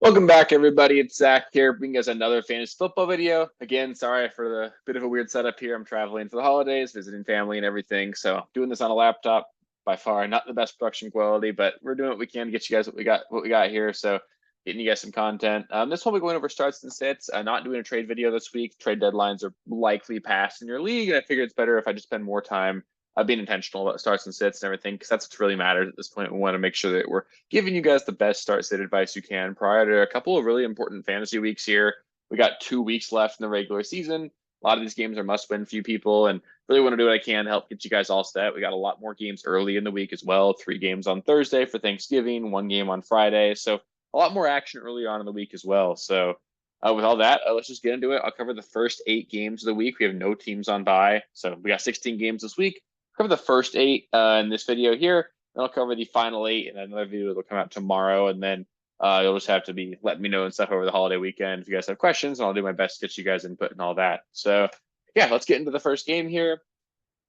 Welcome back, everybody. It's Zach here, bringing us another fantasy football video. Again, sorry for the bit of a weird setup here. I'm traveling for the holidays, visiting family and everything. So doing this on a laptop, by far not the best production quality, but we're doing what we can to get you guys what we got here. So getting you guys some content. This one we're going over starts and sits. Not doing a trade video this week. Trade deadlines are likely passed in your league, and I figured it's better if I just spend more time being intentional about starts and sits and everything, because that's what really matters at this point. We want to make sure that we're giving you guys the best start sit advice you can prior to a couple of really important fantasy weeks here. We got 2 weeks left in the regular season. A lot of these games are must win for you people, and really want to do what I can to help get you guys all set. We got a lot more games early in the week as well. 3 games on Thursday for Thanksgiving, 1 game on Friday. So a lot more action early on in the week as well. So with all that, let's just get into it. I'll cover the first 8 games of the week. We have no teams on bye. So we got 16 games this week. Cover the first 8 in this video here. Then I'll cover the final 8 in another video that'll come out tomorrow. And then you'll just have to be letting me know and stuff over the holiday weekend if you guys have questions. And I'll do my best to get you guys input and all that. So yeah, let's get into the first game here.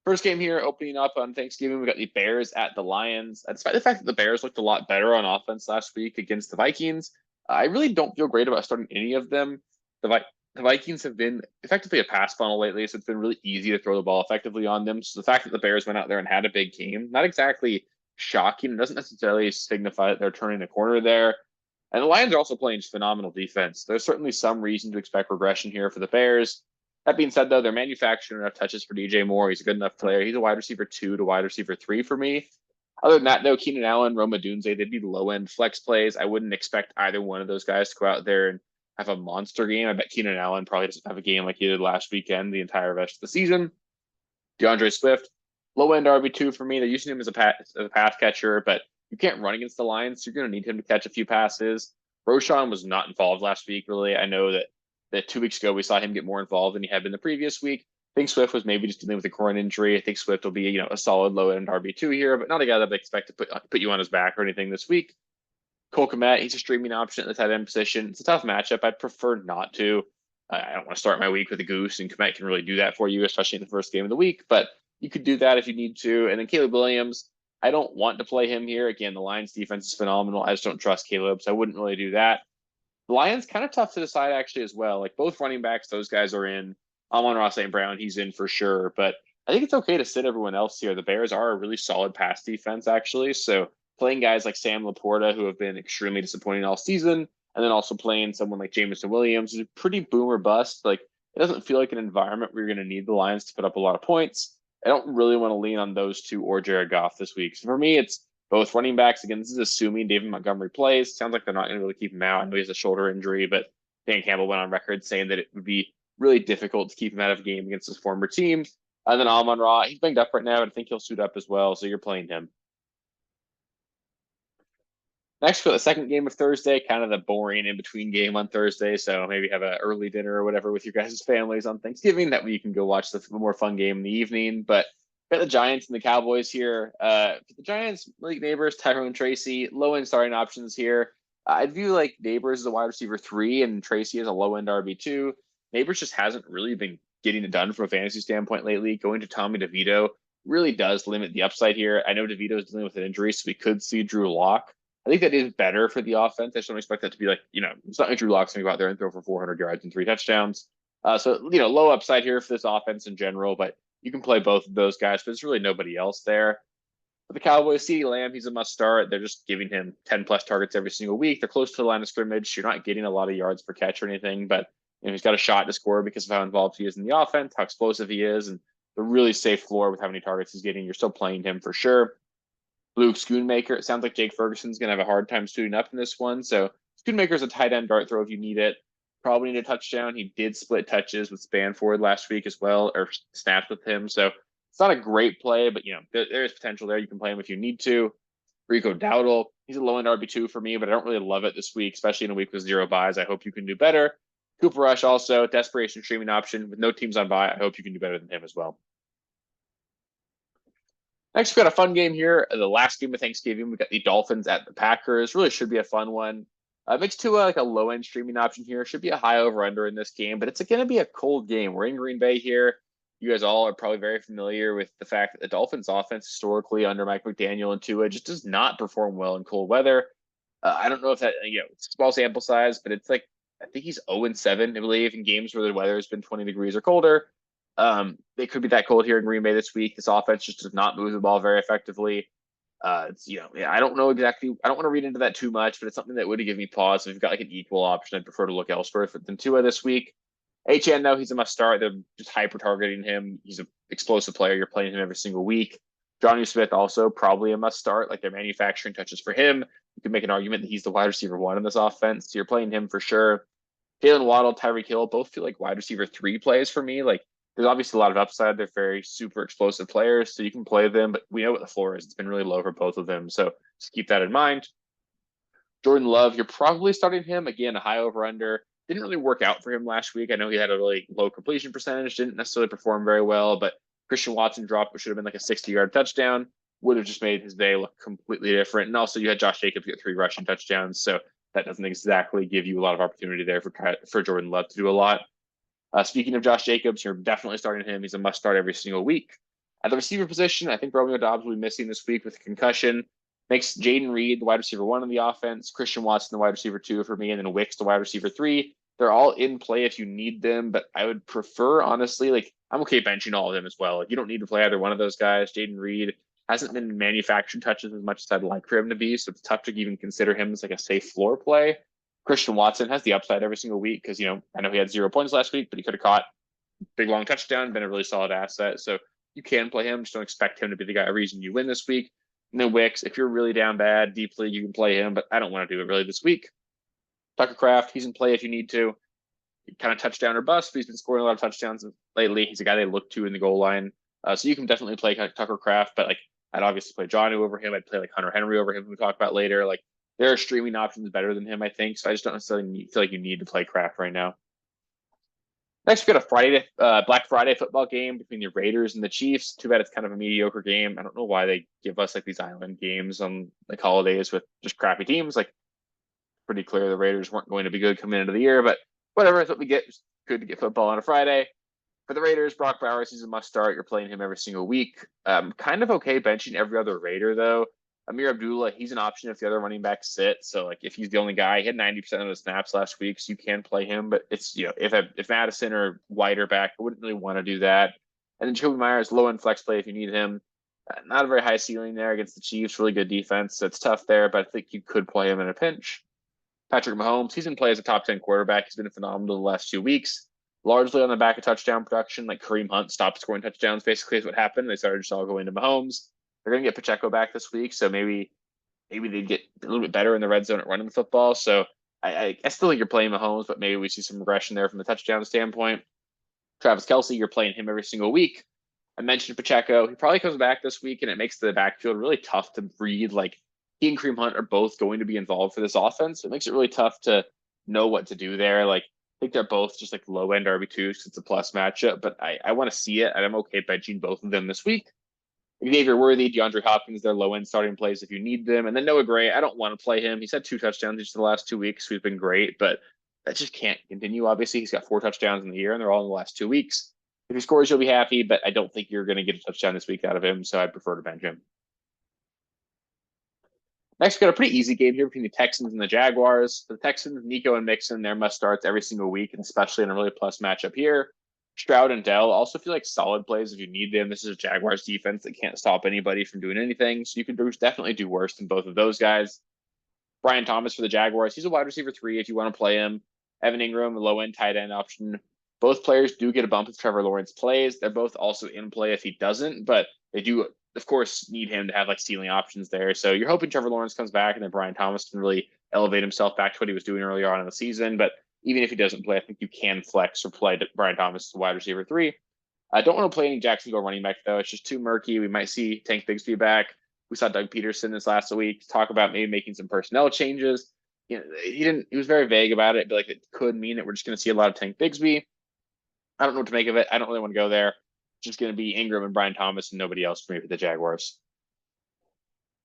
First game here, opening up on Thanksgiving, we got the Bears at the Lions. Despite the fact that the Bears looked a lot better on offense last week against the Vikings, I really don't feel great about starting any of them. The Vikings have been effectively a pass funnel lately, so it's been really easy to throw the ball effectively on them. So the fact that the Bears went out there and had a big game, not exactly shocking. It doesn't necessarily signify that they're turning the corner there. And the Lions are also playing phenomenal defense. There's certainly some reason to expect regression here for the Bears. That being said, though, they're manufacturing enough touches for DJ Moore. He's a good enough player. He's a wide receiver 2 to wide receiver 3 for me. Other than that, though, Keenan Allen, Roma Dunze, they'd be low end flex plays. I wouldn't expect either one of those guys to go out there and have a monster game. I bet Keenan Allen probably doesn't have a game like he did last weekend the entire rest of the season. DeAndre Swift, low end RB2 for me. They're using him as a pass catcher, but you can't run against the Lions. So you're going to need him to catch a few passes. Roshan was not involved last week, really. I know that 2 weeks ago we saw him get more involved than he had been the previous week. I think Swift was maybe just dealing with a groin injury. I think Swift will be, a solid low end RB2 here, but not a guy that I expect to put you on his back or anything this week. Cole Kmet, he's a streaming option at the tight end position. It's a tough matchup. I'd prefer not to. I don't want to start my week with a goose, and Kmet can really do that for you, especially in the first game of the week. But you could do that if you need to. And then Caleb Williams, I don't want to play him here. Again, the Lions defense is phenomenal. I just don't trust Caleb, so I wouldn't really do that. The Lions kind of tough to decide actually as well. Like both running backs, those guys are in. Amon-Ra St. Brown, he's in for sure. But I think it's okay to sit everyone else here. The Bears are a really solid pass defense, actually. So playing guys like Sam Laporta, who have been extremely disappointing all season, and then also playing someone like Jameson Williams, is pretty boom or bust. Like it doesn't feel like an environment where you're going to need the Lions to put up a lot of points. I don't really want to lean on those two or Jared Goff this week. So for me, it's both running backs. Again, this is assuming David Montgomery plays. Sounds like they're not going to really keep him out. I know he has a shoulder injury, but Dan Campbell went on record saying that it would be really difficult to keep him out of a game against his former team. And then Amon-Ra, he's banged up right now, but I think he'll suit up as well. So you're playing him. Next, for the second game of Thursday, kind of the boring in between game on Thursday. So maybe have an early dinner or whatever with your guys' families on Thanksgiving. That way you can go watch the more fun game in the evening. But got the Giants and the Cowboys here. The Giants, Malik Neighbors, Tyrone Tracy, low end starting options here. I'd view like Neighbors as a wide receiver 3 and Tracy as a low end RB2. Neighbors just hasn't really been getting it done from a fantasy standpoint lately. Going to Tommy DeVito really does limit the upside here. I know DeVito is dealing with an injury, so we could see Drew Lock. I think that is better for the offense. I just don't expect that to be like, it's not like Drew Lock's going to go out there and throw for 400 yards and 3 touchdowns. So, low upside here for this offense in general, but you can play both of those guys, but there's really nobody else there. For the Cowboys, CeeDee Lamb, he's a must start. They're just giving him 10 plus targets every single week. They're close to the line of scrimmage. You're not getting a lot of yards per catch or anything, but he's got a shot to score because of how involved he is in the offense, how explosive he is, and the really safe floor with how many targets he's getting. You're still playing him for sure. Luke Schoonmaker, it sounds like Jake Ferguson's going to have a hard time suiting up in this one. So Schoonmaker's a tight end dart throw if you need it. Probably need a touchdown. He did split touches with Spanford last week as well, or snaps with him. So it's not a great play, but there is potential there. You can play him if you need to. Rico Dowdle, he's a low end RB2 for me, but I don't really love it this week, especially in a week with 0 buys. I hope you can do better. Cooper Rush also, desperation streaming option with no teams on buy. I hope you can do better than him as well. Next, we got a fun game here. The last game of Thanksgiving, we got the Dolphins at the Packers. Really should be a fun one. Mixed to like a low end streaming option here. Should be a high over under in this game, but it's going to be a cold game. We're in Green Bay here. You guys all are probably very familiar with the fact that the Dolphins offense historically under Mike McDaniel and Tua just does not perform well in cold weather. I don't know if that, it's a small sample size, but it's like, I think he's 0-7, I believe, in games where the weather has been 20 degrees or colder. It could be that cold here in Green Bay this week. This offense just does not move the ball very effectively. I don't know exactly. I don't want to read into that too much, but it's something that would give me pause. If we've got like an equal option, I'd prefer to look elsewhere than Tua this week. HN though, he's a must start. They're just hyper targeting him. He's an explosive player. You're playing him every single week. Johnny Smith also probably a must start. Like they're manufacturing touches for him. You can make an argument that he's the wide receiver one in this offense. So you're playing him for sure. Jalen Waddle, Tyreek Hill both feel like wide receiver 3 plays for me. Like there's obviously a lot of upside. They're very super explosive players, so you can play them, but we know what the floor is. It's been really low for both of them. So just keep that in mind. Jordan Love, you're probably starting him. Again, a high over under. Didn't really work out for him last week. I know he had a really low completion percentage, didn't necessarily perform very well, but Christian Watson dropped what should have been like a 60-yard touchdown. Would have just made his day look completely different. And also you had Josh Jacobs get 3 rushing touchdowns. So that doesn't exactly give you a lot of opportunity there for Jordan Love to do a lot. Speaking of Josh Jacobs, you're definitely starting him. He's a must start every single week. At the receiver position, I think Romeo Doubs will be missing this week with a concussion. Makes Jaden Reed the wide receiver 1 on the offense, Christian Watson the wide receiver 2 for me, and then Wicks the wide receiver 3. They're all in play if you need them, but I would prefer, honestly, like I'm okay benching all of them as well. Like you don't need to play either one of those guys. Jaden Reed hasn't been manufactured touches as much as I'd like for him to be, so it's tough to even consider him as like a safe floor play. Christian Watson has the upside every single week because, I know he had 0 points last week, but he could have caught big long touchdown, been a really solid asset. So you can play him. Just don't expect him to be the guy reason you win this week. And then Wicks, if you're really down bad, deep league, you can play him, but I don't want to do it really this week. Tucker Kraft, he's in play if you need to. Kind of touchdown or bust, but he's been scoring a lot of touchdowns lately. He's a guy they look to in the goal line. So you can definitely play Tucker Kraft, but like I'd obviously play Johnny over him. I'd play like Hunter Henry over him, who we'll talk about later. Like there are streaming options better than him, I think. So I just don't necessarily feel like you need to play Kraft right now. Next, we got a Black Friday football game between the Raiders and the Chiefs. Too bad it's kind of a mediocre game. I don't know why they give us like these island games on like holidays with just crappy teams. Like pretty clear the Raiders weren't going to be good coming into the year, but whatever. That's what we get. It's good to get football on a Friday. For the Raiders, Brock Bowers, he's a must start. You're playing him every single week. Kind of okay benching every other Raider though. Amir Abdullah, he's an option if the other running backs sit. So like if he's the only guy, he had 90% of the snaps last week, so you can play him. But it's if Madison or White are back, I wouldn't really want to do that. And then Jacoby Myers, low end flex play if you need him. Not a very high ceiling there against the Chiefs. Really good defense, so it's tough there. But I think you could play him in a pinch. Patrick Mahomes, he's in play as a top 10 quarterback. He's been phenomenal the last 2 weeks, largely on the back of touchdown production. Like Kareem Hunt stopped scoring touchdowns, basically is what happened. They started just all going to Mahomes. They're going to get Pacheco back this week, so maybe they'd get a little bit better in the red zone at running the football. So I still think you're playing Mahomes, but maybe we see some regression there from the touchdown standpoint. Travis Kelce, you're playing him every single week. I mentioned Pacheco. He probably comes back this week, and it makes the backfield really tough to read. Like he and Kareem Hunt are both going to be involved for this offense. It makes it really tough to know what to do there. Like I think they're both just like low end RB2s because it's a plus matchup, but I want to see it, and I'm okay benching both of them this week. Xavier Worthy, DeAndre Hopkins, they're low-end starting plays if you need them. And then Noah Gray, I don't want to play him. He's had 2 touchdowns each of the last 2 weeks, so he's been great, but that just can't continue. Obviously, he's got 4 touchdowns in the year, and they're all in the last 2 weeks. If he scores, you'll be happy, but I don't think you're going to get a touchdown this week out of him, so I prefer to bench him. Next, we got a pretty easy game here between the Texans and the Jaguars. For the Texans, Nico and Mixon, they're must-starts every single week, and especially in a really plus matchup here. Stroud and Dell also feel like solid plays if you need them. This is a Jaguars defense that can't stop anybody from doing anything, so you can definitely do worse than both of those guys. Brian Thomas for the Jaguars, he's a wide receiver 3 if you want to play him. Evan Ingram, a low-end tight end option. Both players do get a bump if Trevor Lawrence plays. They're both also in play if he doesn't, but they do, of course, need him to have like ceiling options there. So you're hoping Trevor Lawrence comes back and then Brian Thomas can really elevate himself back to what he was doing earlier on in the season, but even if he doesn't play, I think you can flex or play Brian Thomas as a wide receiver 3. I don't want to play any Jacksonville running back, though. It's just too murky. We might see Tank Bigsby back. We saw Doug Peterson this last week talk about maybe making some personnel changes. He was very vague about it, but like it could mean that we're just going to see a lot of Tank Bigsby. I don't know what to make of it. I don't really want to go there. It's just going to be Ingram and Brian Thomas and nobody else for me for the Jaguars.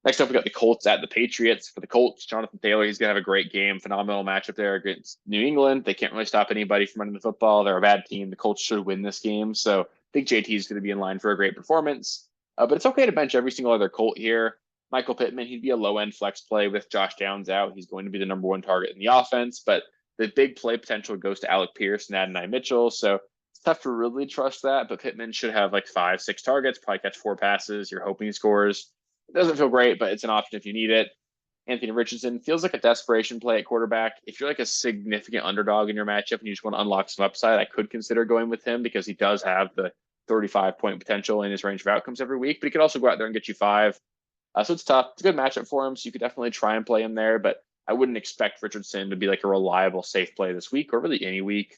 Next up, we got the Colts at the Patriots. For the Colts, Jonathan Taylor, he's going to have a great game. Phenomenal matchup there against New England. They can't really stop anybody from running the football. They're a bad team. The Colts should win this game. So I think JT is going to be in line for a great performance. But it's okay to bench every single other Colt here. Michael Pittman, he'd be a low-end flex play with Josh Downs out. He's going to be the number one target in the offense, but the big play potential goes to Alec Pierce and Adonai Mitchell. So it's tough to really trust that, but Pittman should have like 5-6 targets, probably catch 4 passes. You're hoping he scores. It doesn't feel great, but it's an option if you need it. Anthony Richardson feels like a desperation play at quarterback. If you're like a significant underdog in your matchup and you just want to unlock some upside, I could consider going with him because he does have the 35-point potential in his range of outcomes every week, but he could also go out there and get you 5. So it's tough. It's a good matchup for him, so you could definitely try and play him there, but I wouldn't expect Richardson to be like a reliable safe play this week or really any week.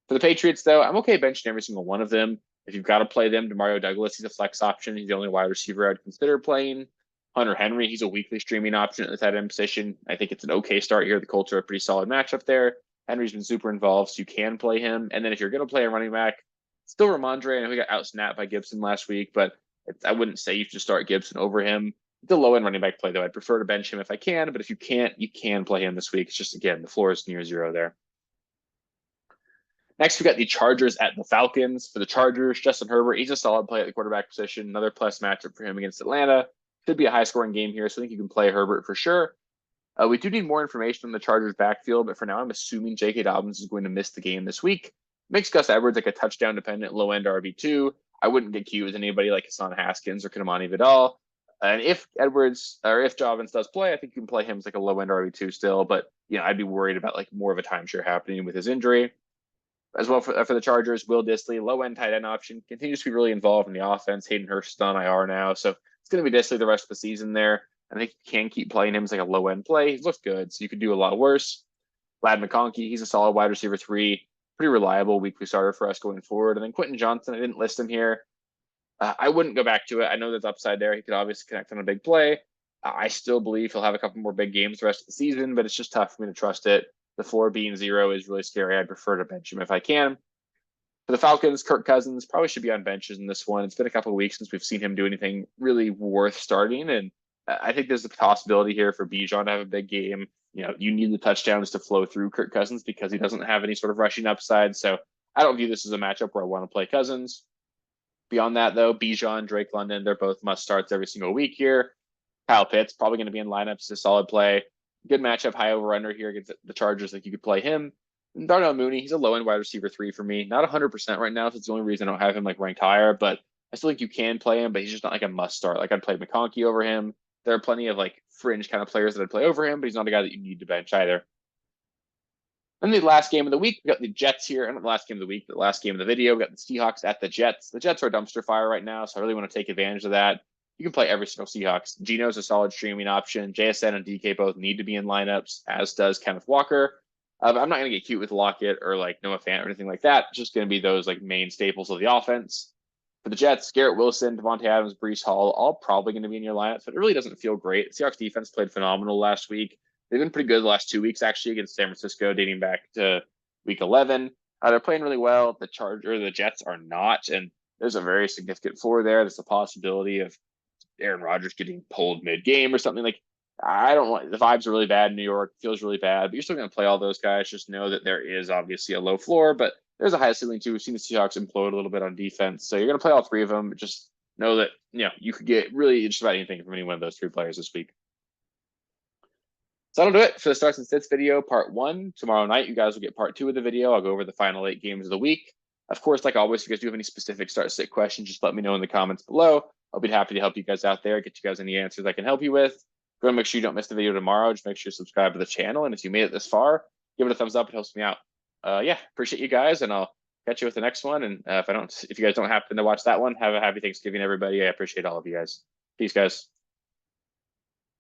For the Patriots, though, I'm okay benching every single one of them. If you've got to play them, Demario Douglas, he's a flex option. He's the only wide receiver I'd consider playing. Hunter Henry, he's a weekly streaming option at the tight end position. I think it's an okay start here. The Colts are a pretty solid matchup there. Henry's been super involved, so you can play him. And then if you're going to play a running back, still Ramondre. I know he got outsnapped by Gibson last week, but I wouldn't say you should start Gibson over him. The low-end running back play, though, I'd prefer to bench him if I can, but if you can't, you can play him this week. It's just, again, the floor is near 0 there. Next, we got the Chargers at the Falcons. For the Chargers, Justin Herbert, he's a solid play at the quarterback position. Another plus matchup for him against Atlanta. Could be a high-scoring game here, so I think you can play Herbert for sure. We do need more information on the Chargers backfield, but for now, I'm assuming J.K. Dobbins is going to miss the game this week. Makes Gus Edwards like a touchdown-dependent low-end RB2. I wouldn't get cute with anybody like Hassan Haskins or Kinamani Vidal. And if Dobbins does play, I think you can play him as like a low-end RB2 still. But I'd be worried about like more of a timeshare happening with his injury. As well for the Chargers, Will Dissly, low-end tight end option, continues to be really involved in the offense. Hayden Hurst is on IR now, so it's going to be Dissly the rest of the season there. I think you can keep playing him as like a low-end play. He's looked good, so you could do a lot worse. Lad McConkey, he's a solid wide receiver 3, pretty reliable weekly starter for us going forward. And then Quentin Johnson, I didn't list him here. I wouldn't go back to it. I know there's upside there. He could obviously connect on a big play. I still believe he'll have a couple more big games the rest of the season, but it's just tough for me to trust it. The floor being 0 is really scary. I'd prefer to bench him if I can. For the Falcons, Kirk Cousins probably should be on benches in this one. It's been a couple of weeks since we've seen him do anything really worth starting, and I think there's a possibility here for Bijan to have a big game. You need the touchdowns to flow through Kirk Cousins because he doesn't have any sort of rushing upside. So I don't view this as a matchup where I want to play Cousins. Beyond that, though, Bijan, Drake London, they're both must starts every single week here. Kyle Pitts probably going to be in lineups. It's a solid play. Good matchup, high over under here against the Chargers. Like you could play him. And Darnell Mooney, he's a low end wide receiver 3 for me. Not 100% right now, so it's the only reason I don't have him like ranked higher. But I still think you can play him, but he's just not like a must start. Like I'd play McConkey over him. There are plenty of like fringe kind of players that I'd play over him, but he's not a guy that you need to bench either. And the last game of the week, we got the Jets here. And not the last game of the week, but the last game of the video. We got the Seahawks at the Jets. The Jets are a dumpster fire right now, so I really want to take advantage of that. You can play every single Seahawks. Geno's a solid streaming option. JSN and DK both need to be in lineups, as does Kenneth Walker. I'm not going to get cute with Lockett or like Noah Fant or anything like that. It's just going to be those like main staples of the offense. For the Jets, Garrett Wilson, Devontae Adams, Breece Hall, all probably going to be in your lineup, but it really doesn't feel great. The Seahawks defense played phenomenal last week. They've been pretty good the last 2 weeks, actually, against San Francisco, dating back to week 11. They're playing really well. The Jets are not, and there's a very significant floor there. There's a possibility of Aaron Rodgers getting pulled mid-game or something. Like, I don't want, the vibes are really bad in New York. It feels really bad, but you're still going to play all those guys. Just know that there is obviously a low floor, but there's a high ceiling too. We've seen the Seahawks implode a little bit on defense. So you're going to play all 3 of them. Just know that, you could get really just about anything from any one of those 3 players this week. So that'll do it for the starts and sits video, part 1. Tomorrow night, you guys will get part 2 of the video. I'll go over the final 8 games of the week. Of course, like always, if you guys do have any specific start sit questions, just let me know in the comments below. I'll be happy to help you guys out there, get you guys any answers I can help you with. Go and make sure you don't miss the video tomorrow. Just make sure you subscribe to the channel. And if you made it this far, give it a thumbs up. It helps me out. Appreciate you guys, and I'll catch you with the next one. And if you guys don't happen to watch that one, have a happy Thanksgiving, everybody. I appreciate all of you guys. Peace, guys.